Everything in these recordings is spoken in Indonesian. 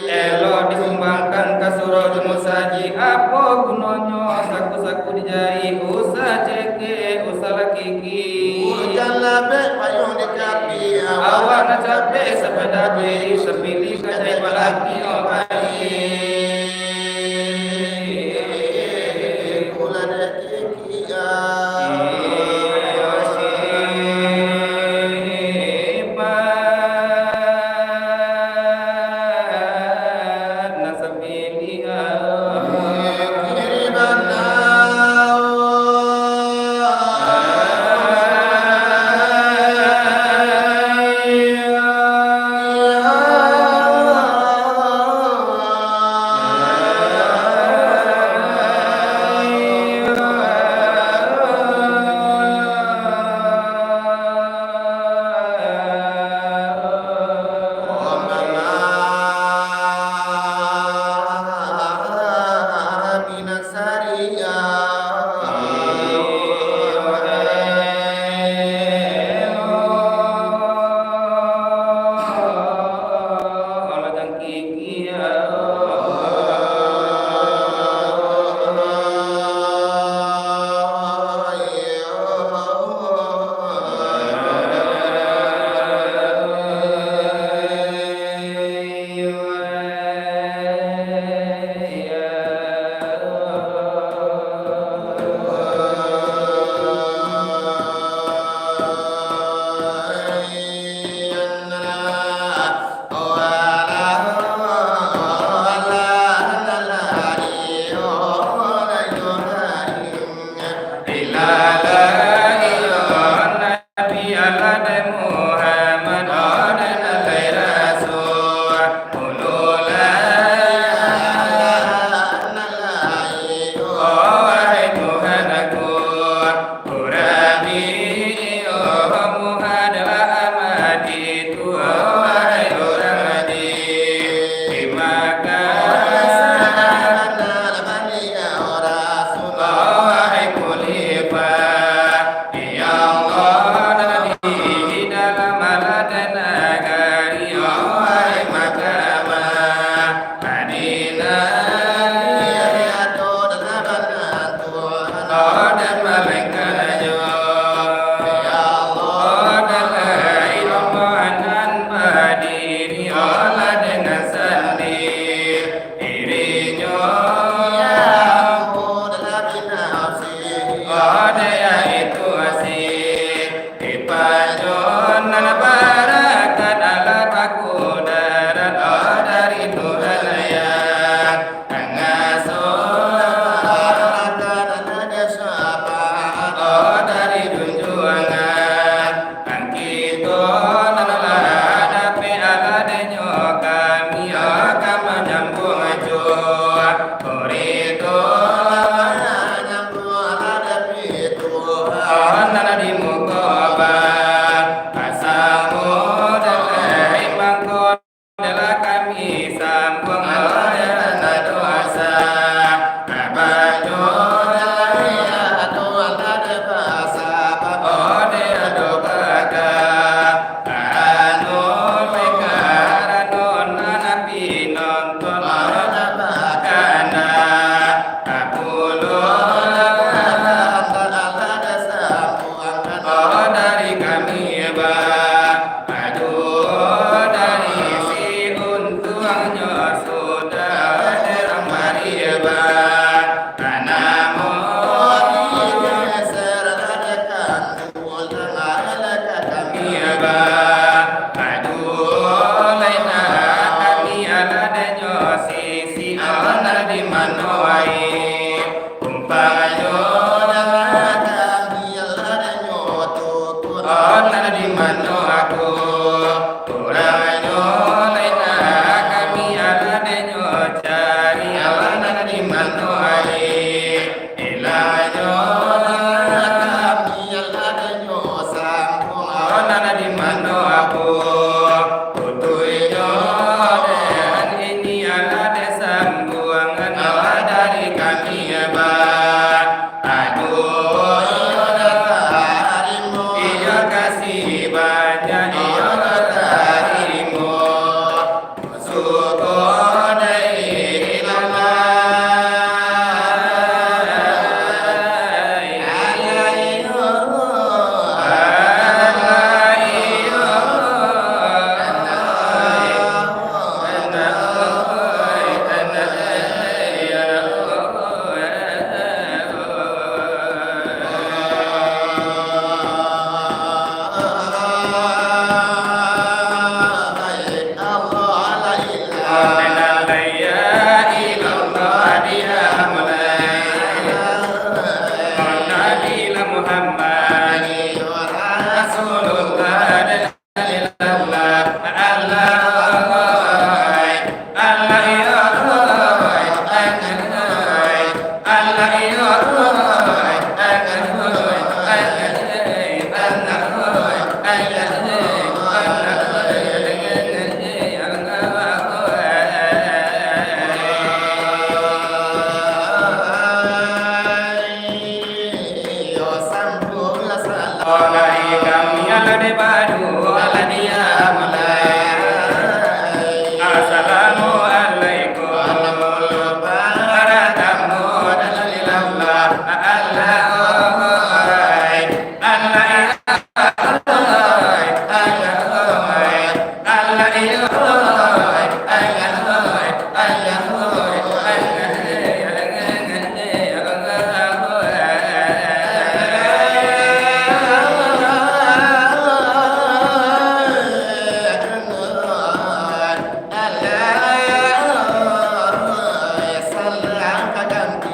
Elo disumbangkan ke Surah Musa apa gunanya saku-saku dijai usah ceke usah lakiki Ujalabe payung dikapi awak nak capek sepeda beri sepilih kacai balaki okai kula dekikia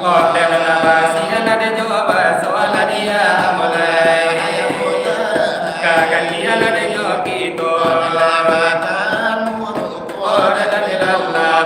Oh dan nabasi ada jawab soal dia mulai kagan dia ada jawab itu oh dan dilallah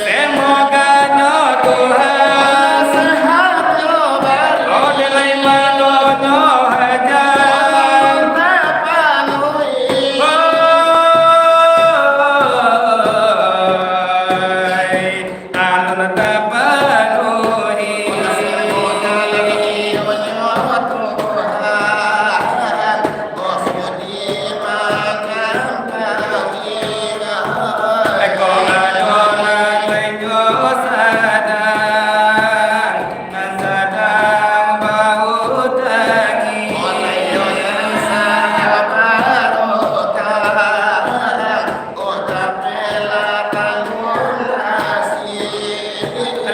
Semoga nyo Tuhan oh delay mano nyo hajar alun tapanuhi eko adonan lenyo sadang nan sadang bau tangi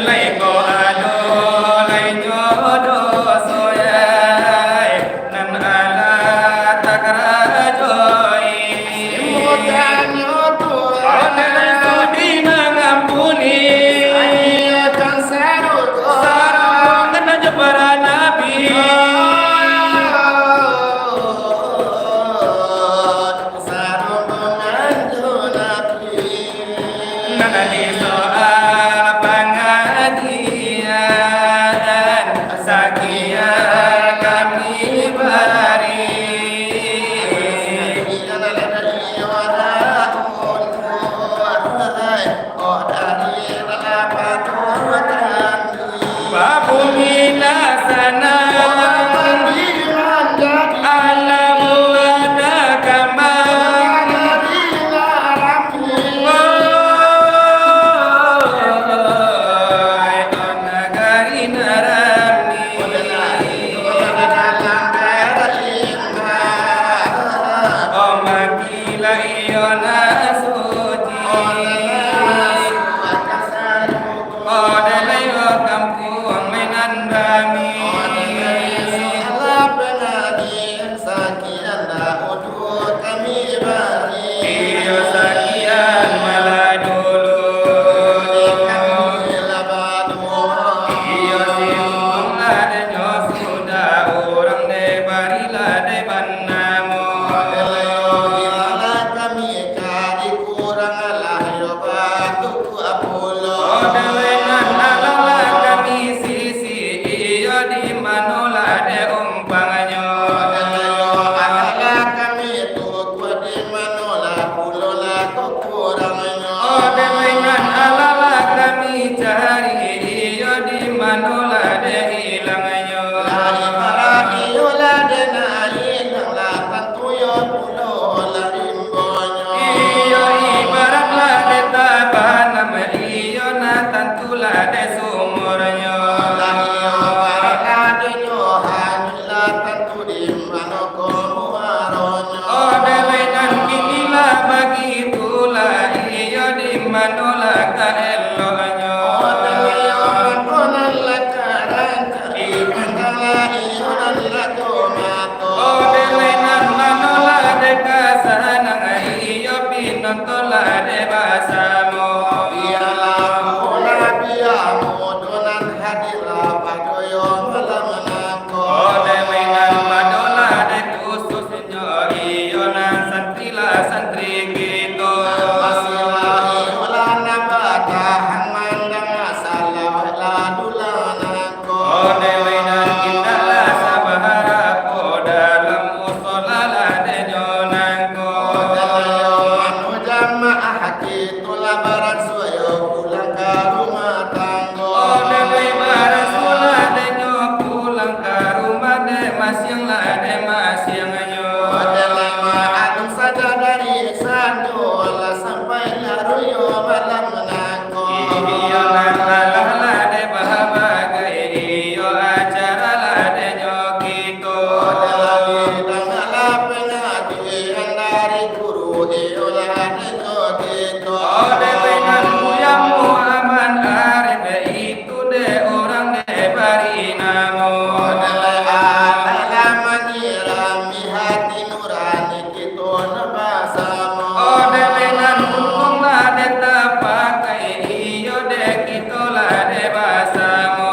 Laiko ado lainyo dosoyai nan ala takrajoi Onai sudi mengampuni sarang kena para nabi Nana di soal pengajian sakia kami bari Babumi nasana alamu ada kamar Nagari narami Oh makila iyo nasuji Oh dalayo kampung menandami Iyo sakian malah dulu Iyo simbung ladenyo sudah orang de barila de bannamo Oh dewenan alala kami sisi iyo di manola de umpanganyo Oh dewenan alala kami cari iyo di manola de hilanganyo Iyo ibaratlah de tabanam iyo na tantulah de sumurnya Oh dewenan inilah begitulah iyo di manola ka eloknya Oh dewenan manola de kasanang iyo pinontola de basamo Oh dewenan manola de khususnya iyo na santrila santri gitu Oh dewenan kindala sabahara ko dalam usolala de jonangko Oh dewe barasula de nyo pulang ke rumah de masyang la de masyang nyo Iyo nan alala de bahabagai iyo acara la de nyo gitu Oh dewenan muyamu aman arif itu de orang de bari namo Oh dewenan untung la de tapakai iyo de kito la de basamo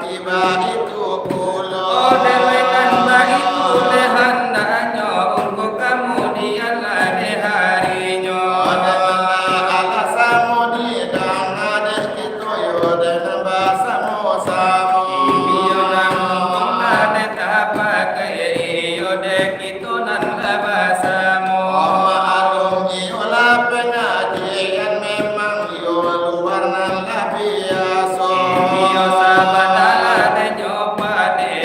Tiba itu kulo Oh dewekan itu lehandanyo untuk kemudian lade harinya. alasamu di dan ada kita yo dan basamu samu Iyo nampung lade tapakai iyo dek itu nan labasamu. alung iola pengajian memang yo luar nan biasa Iyo sabatala de nyoba de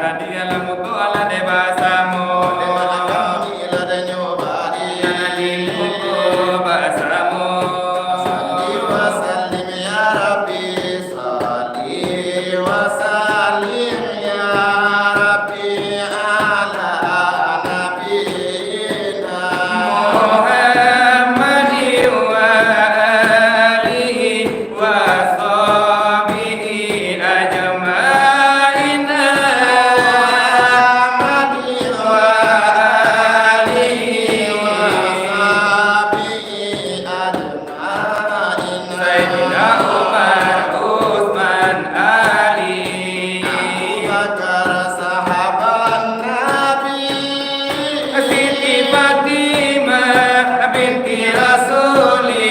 na dia la muko ala de basamo ila de nyobari na di muko basamo salli wa sallim ya rabbi salli wa sallim ya rabbi ala nabiyina Muhammadi wa alihi wa sahbihi ajmaina Sayyidina Umar Utsman Ali Siti Fatimah binti Rasuli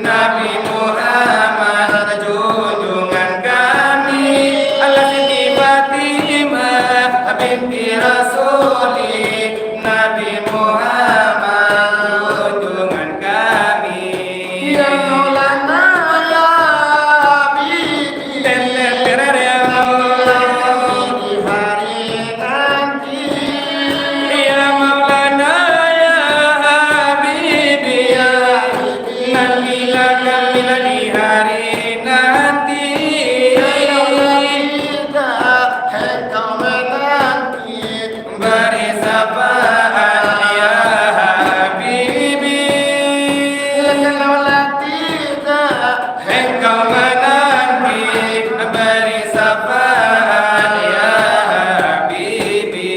Nabi Muhammad junjungan kami Allah Siti Fatimah binti Rasuli Nabi Muhammad junjungan kami Ya Maulana ya Habibi ya Nabilah kamilah di hari nanti Beri syafaat ya Habibi Engkau menanti Beri syafaat ya Habibi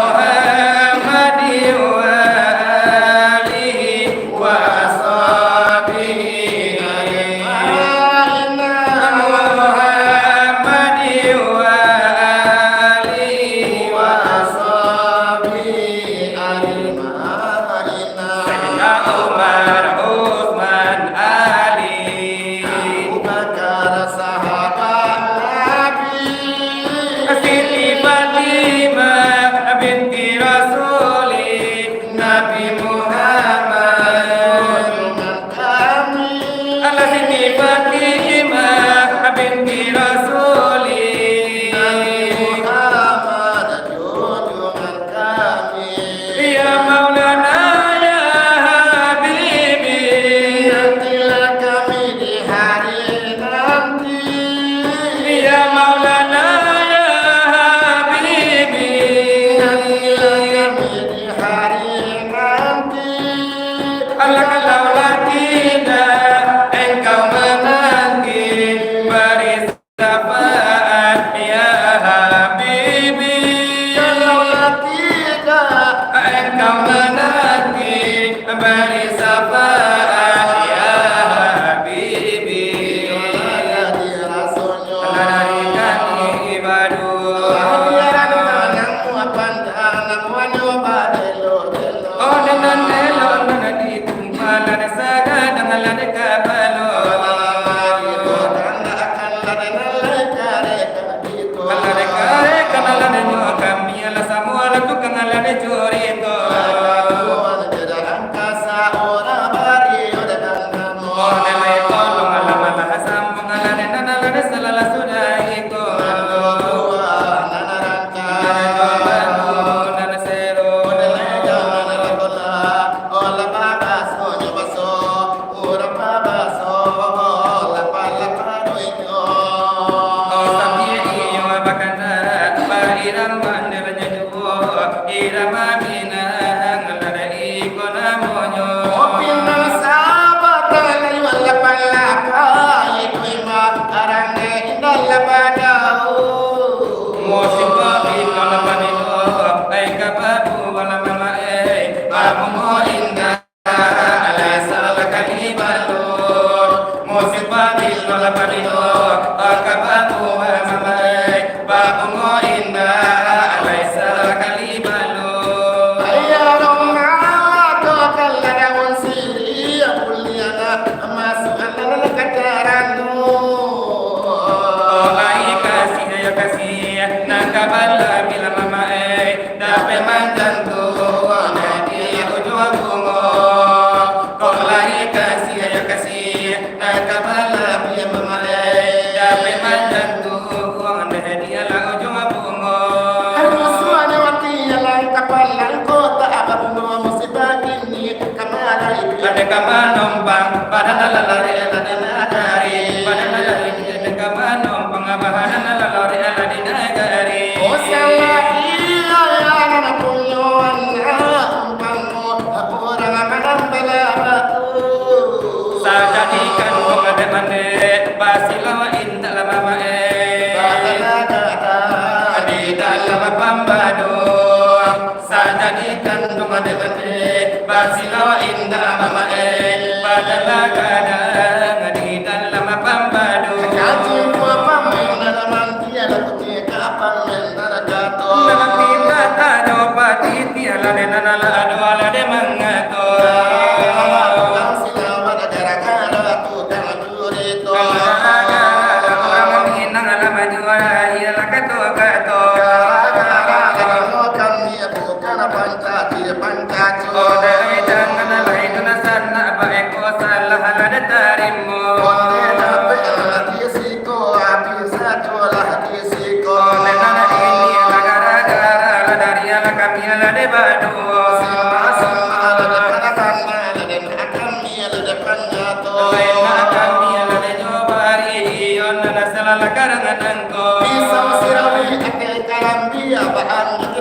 Muhammadi wa alihi wa sahbihi Muhammadi wa alihi wa Sayyidina Umar Utsman Ali Siti Fatimah binti Rasuli Nabi Muhammad Allah Siti Fatimah binti Rasuli Ya Maulana ya Habibi Ya Maulana ya Habibi Allah kalaulah tidak engkau menanti beri syafaat ya Habibi engkau menanti beri syafaat ya Habibi Menarikan ibadah Oh dengan elok dengan ditumpalan saga dengan lada kabalo Kalade kare kanalade nyokam Yala semua lagu kanalade curito Oh nelai tolong alam-alam sambung alade nanalade salala sudah iko Nana sero Oh sambil iyo bakana Irama mandirnya juo Irama minang Lada iko namonyo Musim kopi kalau panino Ay kapapu wala mama Babu mo indah Alay salah kali balon Musim kopi kalau panino Kapapu wala mama Babu mo indah Alay salah kali balon Oh ay kasih ya kasih Nakabala bila mama Dapat mandan tuh kapal numpang padahal lalari ala nagari padahal lalari kapal numpang padahal lalari ala nagari O salahi ayana punyuan umpangmu orang akan belakatu sajadikan pengademane basilawa indah lama mae di dalam pambadu sajadikan pengademane basilawa indah lama mae padahal kadang di dalam pambadu kaji apa mengenal mantia laku kapan mengenal jatuh memang kita tak coba tiada nana adu ala de mengatur Bisa sirawi akal kalam dia bahan